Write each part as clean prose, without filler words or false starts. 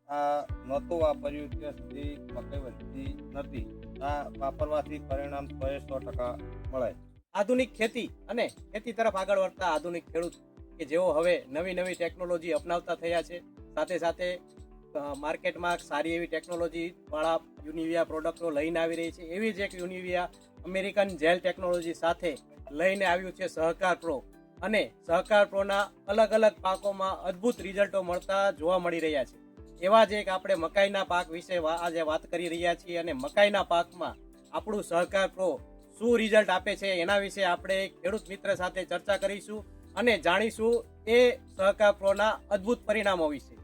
આ નહોતું વાપર્યું ત્યાં સુધી મકાઈ વધતી નથી. આ વાપરવાથી પરિણામ 100% મળે. આધુનિક ખેતી અને ખેતી તરફ આગળ વધતા આધુનિક ખેડૂત કે જેઓ હવે નવી નવી ટેકનોલોજી અપનાવતા થયા છે, સાથે સાથે માર્કેટમાં સારી એવી ટેકનોલોજી વાળા યુનિવિયા પ્રોડક્ટો લઈને આવી રહી છે. એવી જ એક યુનિવિયા અમેરિકન જેલ ટેકનોલોજી સાથે લઈને આવ્યું છે સહકાર પ્રો, અને સહકાર પ્રોના અલગ અલગ પાકોમાં અદ્ભુત રિઝલ્ટો મળતા જોવા મળી રહ્યા છે. એવા જ એક આપણે મકાઈના પાક વિશે આજે વાત કરી રહ્યા છીએ, અને મકાઈના પાકમાં આપણું સહકાર પ્રો શું રિઝલ્ટ આપે છે એના વિશે આપણે ખેડૂત મિત્ર સાથે ચર્ચા કરીશું અને જાણીશું એ સહકાર પ્રોના અદ્ભુત પરિણામો વિશે.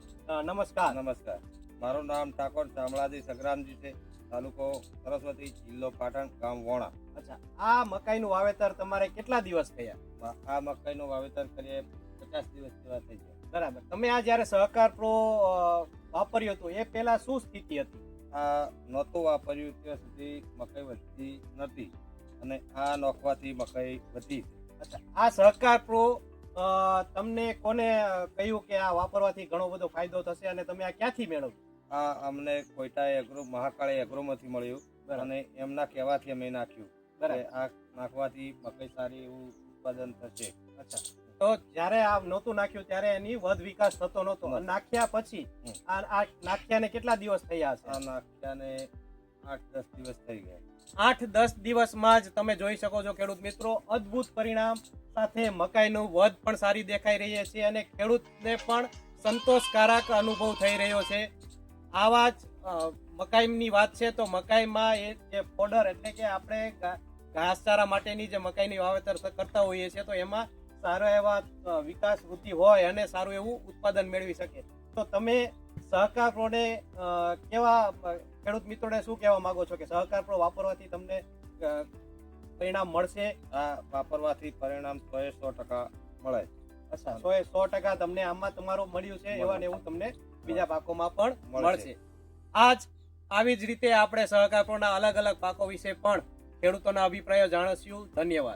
નમસ્કાર. નમસ્કાર. મારું નામ ઠાકોર શામળાજી સંગ્રામજી છે. તાલુકો સરસ્વતી, જિલ્લો પાટણ, ગામ વોણા. અચ્છા, આ મકાઈનું વાવેતર તમારે કેટલા દિવસ થયા? આ મકાઈનું વાવેતર કરીએ 50 દિવસ જેવા થઈ ગયા. બરાબર. તમે આ જ્યારે સહકાર પ્રો વાપર્યું હતું એ પહેલા શું સ્થિતિ હતી? આ નહોતું વાપર્યું ત્યાં સુધી મકાઈ વધતી નથી, અને આ નોખવાથી મકાઈ વધી. અચ્છા, આ સહકાર પ્રો તમને કોને કહ્યું કે આ વાપરવાથી ઘણો બધો ફાયદો થશે, અને તમે આ ક્યાંથી મેળવ્યું? આ અમને કોઈટા એગ્રો, મહાકાળી એગ્રોમાંથી મળ્યું, અને એમના કહેવાથી અમે નાખ્યું. આ નાખવાથી મકાઈ સારી એવું ઉત્પાદન થશે. અચ્છા, તો જ્યારે આ નહોતું નાખ્યું ત્યારે એની વધ વિકાસ થતો નહોતો, નાખ્યા પછી આ નાખ્યાને કેટલા દિવસ થયા હશે? આ નાખ્યાને 8-10 દિવસ થઈ ગયા. 8-10 દિવસમાં જ તમે જોઈ શકો છો ખેડૂત મિત્રો, અદ્ભુત પરિણામ સાથે મકાઈનું વધ પણ સારી દેખાઈ રહી છે, અને ખેડૂતને પણ સંતોષકારક અનુભવ થઈ રહ્યો છે. આવા જ મકાઈની વાત છે તો મકાઈમાં એ જે ફોડર એટલે કે આપણે ઘાસચારા માટેની જે મકાઈની વાવેતર કરતા હોઈએ છીએ, તો એમાં સારા એવા વિકાસ વૃદ્ધિ હોય અને સારું એવું ઉત્પાદન મેળવી શકે. તો તમે સહકાર પ્રોને કેવા ખેડૂત મિત્રોને શું કહેવા માંગો છો કે સહકાર પ્રો વાપરવાથી તમને પરિણામ મળશે? આ વાપરવાથી પરિણામ 100% મળે. અચ્છા, 100% તમને આમાં તમારું મળ્યું છે, એવા ને એવું તમને બીજા પાકોમાં પણ મળશે. આવી જ રીતે આપણે સહકાર પ્રોના અલગ અલગ પાકો વિશે પણ ખેડૂતોના અભિપ્રાયો જાણીશું. ધન્યવાદ.